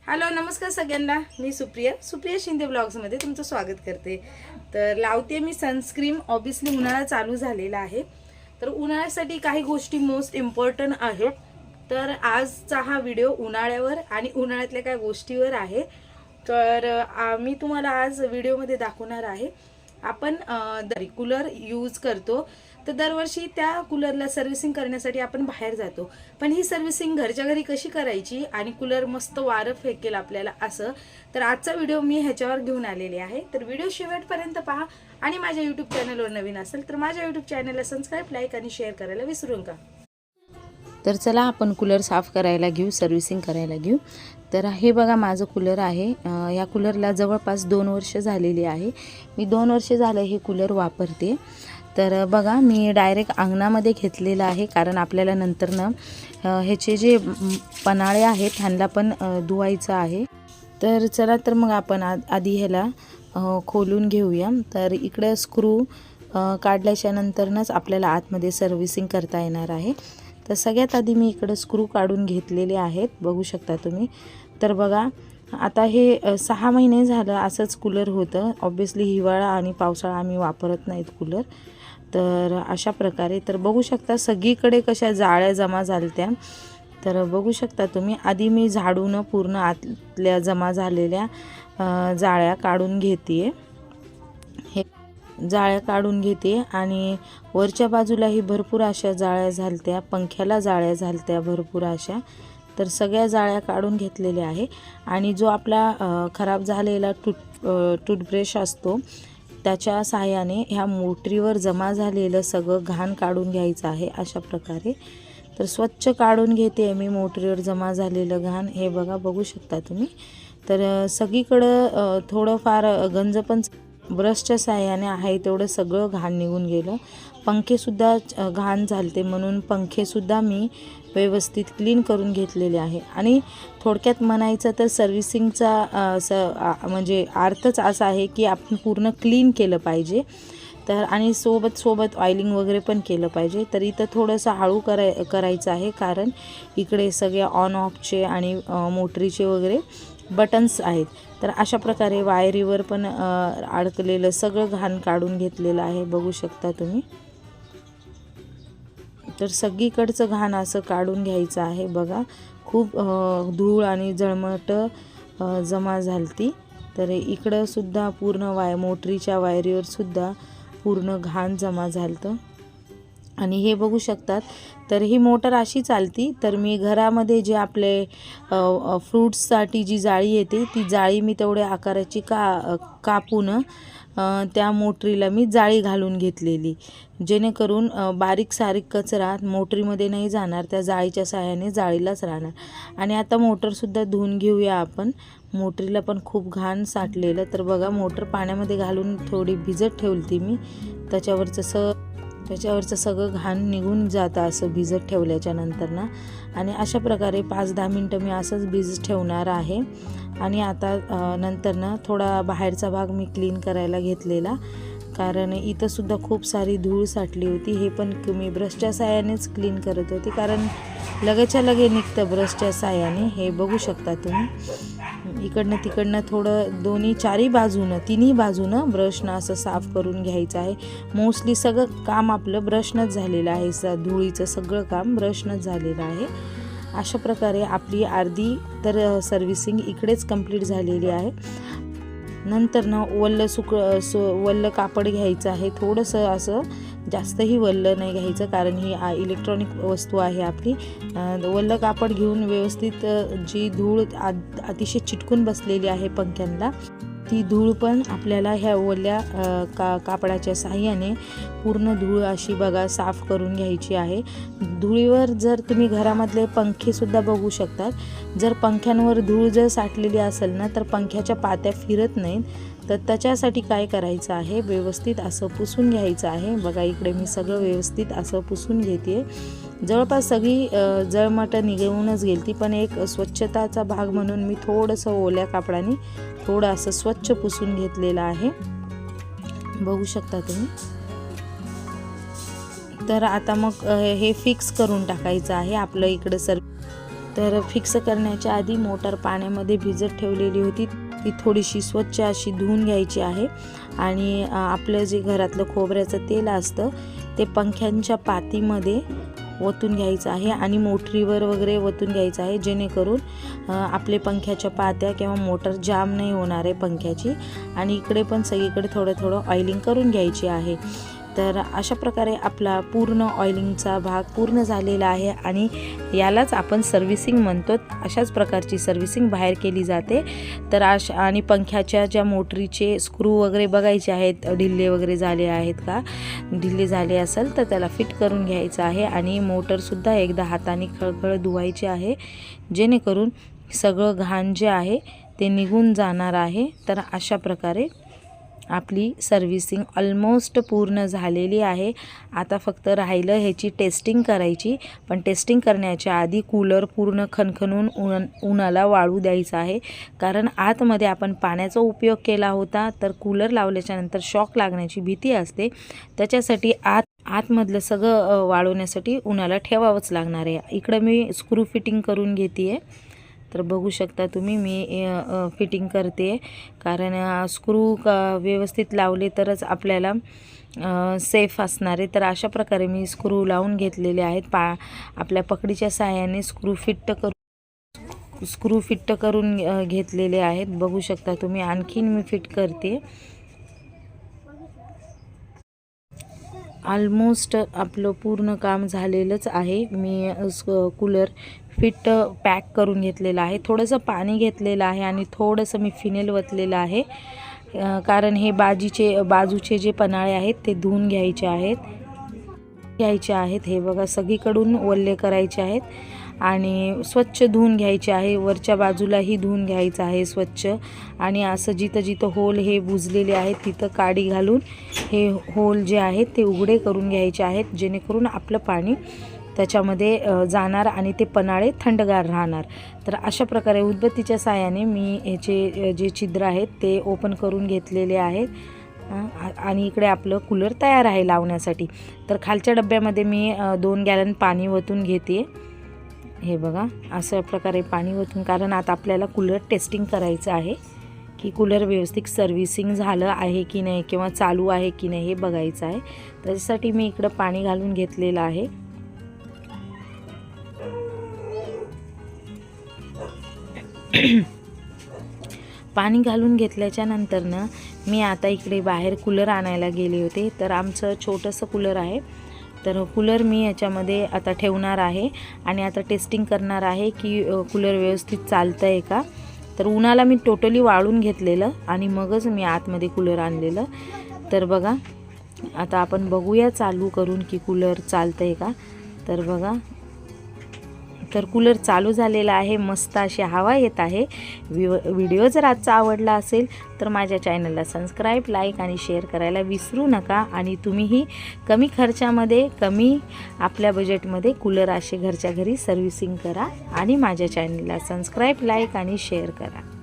Hello नमस्कार सगळ्यांना, मी सुप्रिया शिंदे ब्लॉग्समध्ये तुमचं स्वागत करते। तर लावते मी सनस्क्रीन। ऑब्वियसली उन्हाळा चालू झालेला आहे, तर उन्हाळ्यासाठी काही गोष्टी मोस्ट इम्पॉर्टंट आहेत। तर आजचा हा व्हिडिओ उन्हाळ्यावर आणि उन्हाळ्यातल्या काही गोष्टीवर आहे। तर मी तुम्हाला आज व्हिडिओमध्ये दाखवणार आहे आपण कूलर यूज करतो, तर दरवर्षी त्या कूलरला सर्व्हिसिंग करण्यासाठी आपण बाहेर जातो। पण ही सर्व्हिसिंग घरच्या घरी कशी करायची आणि कूलर मस्त वारं फेकेल आपल्याला असं, तर आजचा व्हिडिओ मी ह्याच्यावर घेऊन आलेले आहे। तर व्हिडिओ शेवटपर्यंत पहा आणि माझ्या यूट्यूब चॅनलवर नवीन असेल तर माझ्या यूट्यूब चॅनलला सबस्क्राईब, लाईक आणि शेअर करायला विसरू नका। तर चला आपण कूलर साफ करायला घेऊ, सर्व्हिसिंग करायला घेऊ। तर हे बघा माझं कूलर आहे। या कूलरला जवळपास 2 वर्ष झालेली आहे। मी 2 वर्ष झालं हे कूलर वापरते। तर बघा मी डायरेक्ट अंगणामध्ये घेतलेलं आहे, कारण आपल्याला नंतर ह्याचे जे पन्हाळे आहेत त्यांना पण धुवायचं आहे। तर चला तर मग आपण आधी ह्याला खोलून घेऊया। तर इकडे स्क्रू काढल्याच्या नंतरच आपल्याला आतमध्ये सर्व्हिसिंग करता येणार आहे। तर सगळ्यात आधी मी इकडे स्क्रू काढून घेतलेले आहेत, बघू शकता तुम्ही। तर बघा आता हे 6 महिने झालं असंच कूलर होतं। ऑब्वियसली हिवाळा आणि पावसाळा आम्ही वापरत नाहीत कूलर। तर अशा प्रकारे तर बघू शकता सगळीकडे कशा जाळ्या जमा झालत्या। तर बघू शकता तुम्ही, आधी मी झाडून पूर्ण आतल्या जमा झालेल्या जाळ्या काढून घेते। हे जाळ्या काढून घेते आणि वरच्या बाजूलाही भरपूर अशा जाळ्या झालत्या, पंख्याला जाळ्या झालत्या भरपूर अशा। तर सगळ्या जाळ्या काढून घेतलेल्या आहे आणि जो आपला खराब झालेला टूथब्रश असतो त्याच्या सहाय्याने ह्या मोटरीवर जमा झालेलं सगळं घाण काढून घ्यायचं आहे अशा प्रकारे। तर स्वच्छ काढून घेते मी मोटरीवर जमा झालेलं घाण। हे बघा, बघू शकता तुम्ही। तर सगळीकडं थोडंफार गंज पण ब्रशच्या सहाय्याने आहे तेवढं सगळं घाण निघून गेलं। पंखेसुद्धा घाण झालते, म्हणून पंखेसुद्धा मी व्यवस्थित क्लीन करून घेतलेले आहे। आणि थोडक्यात म्हणायचं तर सर्व्हिसिंगचा म्हणजे अर्थच असा आहे की आपण पूर्ण क्लीन केलं पाहिजे। तर आणि सोबत ऑइलिंग वगैरे पण केलं पाहिजे। तर इथं थोडंसं हळू करायचं आहे, कारण इकडे सगळे ऑन ऑफचे आणि मोटरीचे वगैरे बटन्स आहेत। तर अशा प्रकारे वायरीवर पण अडकलेलं सगळं घाण काढून घेतलेलं आहे, बघू शकता तुम्ही। तर सगळीकडचं घाण असं काढून घ्यायचं आहे। बघा खूप धूळ आणि जळमट जमा झालती। तर इकडं सुद्धा पूर्ण मोटरीच्या वायरीवर सुद्धा पूर्ण घाण जमा झालतं। आणि हे बघू शकतात, तर ही मोटर अशी चालती। तर मी घरामध्ये जे आपले फ्रूट्ससाठी जी जाळी येते ती जाळी मी तेवढ्या आकाराची कापून त्या मोटरीला मी जाळी घालून घेतलेली, जेणेकरून बारीक सारीक कचरा मोटरीमध्ये नाही जाणार, त्या जाळीच्या सहाय्याने जाळीलाच राहणार। आणि आता मोटरसुद्धा धुवून घेऊया आपण। मोटरीला पण खूप घाण साठलेलं। तर बघा मोटर पाण्यामध्ये घालून थोडी भिजत ठेवली मी, त्याच्यावरचं सगळं घाण निघून जातं असं भिजत ठेवल्याच्या नंतर ना। आणि अशा प्रकारे 5-10 मिनटं मी असंच भिजत ठेवणार आहे। आणि आता नंतर थोडा बाहेरचा भाग मी क्लीन करायला घेतलेला, कारण इथं सुद्धा खूप सारी धूळ साठली होती। हे पण मी ब्रशच्या साहाय्यानेच क्लीन करत होते, कारण लगेच्या लगे निघतं ब्रशच्या साहाय्याने। हे बघू शकता तुम्ही, इकडनं तिकडनं थोडं तिन्ही बाजूनं ब्रशनं असं साफ करून घ्यायचं आहे। मोस्टली सगळं काम आपलं ब्रशनंच झालेलं आहे, धुळीचं सगळं काम ब्रशनंच झालेलं आहे। अशा प्रकारे आपली अर्धी तर सर्व्हिसिंग इकडेच कंप्लीट झालेली आहे। नंतर वल्ल कापड घ्यायचं आहे, थोडंसं असं जास्तही वल्ल नाही घ्यायचं, कारण ही इलेक्ट्रॉनिक वस्तू आहे आपली। वल्ल कापड घेऊन व्यवस्थित जी धूळ अतिशय चिटकून बसलेली आहे पंख्यांना, ती धूळ पण आपल्याला ह्या ओल्या कापडाच्या साहाय्याने पूर्ण धूळ अशी बघा साफ करून घ्यायची आहे। धुळीवर जर तुम्ही घरामधले पंखेसुद्धा बघू शकतात, जर पंख्यांवर धूळ जर साठलेली असेल ना, तर पंख्याच्या पात्या फिरत नाहीत। तर त्याच्यासाठी काय करायचं आहे, व्यवस्थित असं पुसून घ्यायचं आहे। बघा इकडे मी सगळं व्यवस्थित असं पुसून घेते। जवळपास सगळी जळमट निघूनच गेली, पण एक स्वच्छताचा भाग म्हणून मी थोडंसं ओल्या कापडाने थोडं असं स्वच्छ पुसून घेतलेलं आहे, बघू शकता तुम्ही। तर आता मग हे फिक्स करून टाकायचं आहे आपलं इकडं तर फिक्स करण्याच्या आधी मोटार पाण्यामध्ये भिजत ठेवलेली होती, ती थोडीशी स्वच्छ अशी धुवून घ्यायची आहे. आणि आपलं जे घरातलं खोबऱ्याचं तेल असतं ते पंख्यांच्या पातीमध्ये ओतून घ्यायचं आहे आणि मोटरीवर वगैरे ओतून घ्यायचं आहे, जेणेकरून आपले पंख्याच्या पात्या किंवा मोटर जाम नाही होणार आहे पंख्याची. आणि इकडे पण सगळीकडे थोडं थोडं ऑइलिंग करून घ्यायची आहे. तर अशा प्रकारे आपला पूर्ण ऑइलिंगचा भाग पूर्ण झालेला आहे आणि यालाच आपण सर्व्हिसिंग म्हणतो. अशाच प्रकारची सर्व्हिसिंग बाहेर केली जाते. तर आणि पंख्याच्या ज्या मोटरीचे स्क्रू वगैरे बघायचे आहेत, ढिल्ले वगैरे झाले आहेत का, ढिल्ले झाले असेल तर त्याला फिट करून घ्यायचं आहे. आणि मोटरसुद्धा एकदा हाताने खळखळ धुवायची आहे, जेणेकरून सगळं घाण जे आहे ते निघून जाणार आहे. तर अशा प्रकारे आपली सर्व्हिसिंग ऑलमोस्ट पूर्ण झालेली आहे. आता फक्त राहिलं ह्याची टेस्टिंग करायची. पण टेस्टिंग करण्याच्या आधी कूलर पूर्ण खणखणून उन्हाला वाळू द्यायचा आहे. कारण आतमध्ये आपण पाण्याचा उपयोग केला होता, तर कूलर लावल्याच्यानंतर शॉक लागण्याची भीती असते. त्याच्यासाठी आतमधलं सगळं वाळवण्यासाठी उन्हाला ठेवावंच लागणार आहे. इकडं मी स्क्रू फिटिंग करून घेते आहे. तर बघू शकता तुम्ही मी फिटिंग करते, कारण स्क्रू व्यवस्थित लावले तरच आपल्याला सेफ असणार आहे. तर अशा प्रकारे मी स्क्रू लावून घेतलेले आहेत. आपल्या पकडीच्या सहाय्याने स्क्रू फिट करून घेतलेले आहेत. बघू शकता तुम्ही. आणखीन मी फिट करते. ऑलमोस्ट आपलं पूर्ण काम झालेलंच आहे. मी कूलर फिट पॅक करून घेतलेलं आहे. थोडंसं पाणी घेतलेलं आहे आणि थोडंसं मी फिनेल वतलेलं आहे, कारण हे बाजूचे जे पन्हाळे आहेत ते धुवून घ्यायचे आहेत. हे बघा, सगळीकडून ओले करायचे आहेत आणि स्वच्छ धुवून घ्यायचे आहे. वरच्या बाजूलाही धुवून घ्यायचं आहे स्वच्छ. आणि असं जिथं होल हे बुजलेले आहेत तिथं काडी घालून हे होल जे आहेत ते उघडे करून घ्यायचे आहेत, जेणेकरून आपलं पाणी त्याच्यामध्ये जाणार आणि ते पन्हाळे थंडगार राहणार. तर अशा प्रकारे उदबत्तीच्या साहाय्याने मी याचे जे छिद्र आहेत ते ओपन करून घेतलेले आहेत. आणि इकडे आपलं कूलर तयार आहे लावण्यासाठी. तर खालच्या डब्यामध्ये मी 2 गॅलन पाणी ओतून घेते. हे बघा, अशा प्रकारे पाणी ओतून, कारण आता आपल्याला कूलर टेस्टिंग करायचं आहे की कूलर व्यवस्थित सर्व्हिसिंग झालं आहे की नाही किंवा चालू आहे की नाही हे बघायचं आहे. त्याच्यासाठी मी इकडं पाणी घालून घेतलेलं आहे. पाणी घालून घेतल्याच्या नंतरनं मी आता इकडे बाहेर कूलर आणायला गेले होते. तर आमचं छोटंसं कूलर आहे. तर कूलर मी याच्यामध्ये आता ठेवणार आहे आणि आता टेस्टिंग करणार आहे की कूलर व्यवस्थित चालतं आहे का. तर उन्हाला मी टोटली वाळून घेतलेलं आणि मगच मी आतमध्ये कूलर आणलेलं. तर बघा, आता आपण बघूया चालू करून की कूलर चालतं आहे का. तर बघा, तर कूलर चालू झालेला आहे. मस्त अशी हवा येत आहे. व्हिडिओ जर आजचा आवडला असेल तर माझ्या चॅनलला सबस्क्राईब, लाईक आणि शेअर करायला विसरू नका. आणि तुम्हीही कमी खर्चामध्ये, कमी आपल्या बजेटमध्ये कूलर असे घरच्या घरी सर्व्हिसिंग करा आणि माझ्या चॅनलला सबस्क्राईब, लाईक आणि शेअर करा.